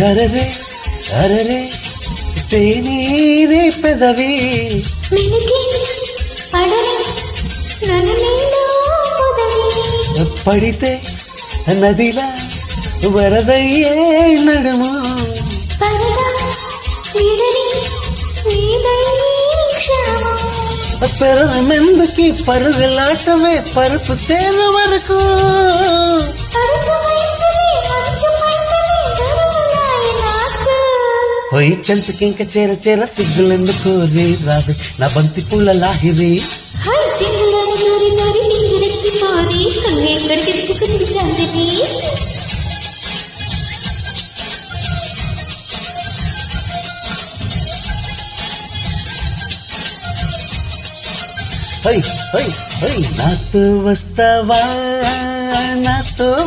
అరరే అరరే తేనీరే పెదవి పడితే నదిలా వరదయ్యే నడుము పెరమెందుకి పరుగులాటమే పరుపు చేరు వరకు పోయి చెంతకింక చేర చేర సిగ్గులెందుకు రే రాదు నా బంతి పూల లాహిరి నాతో వస్తావా నాతో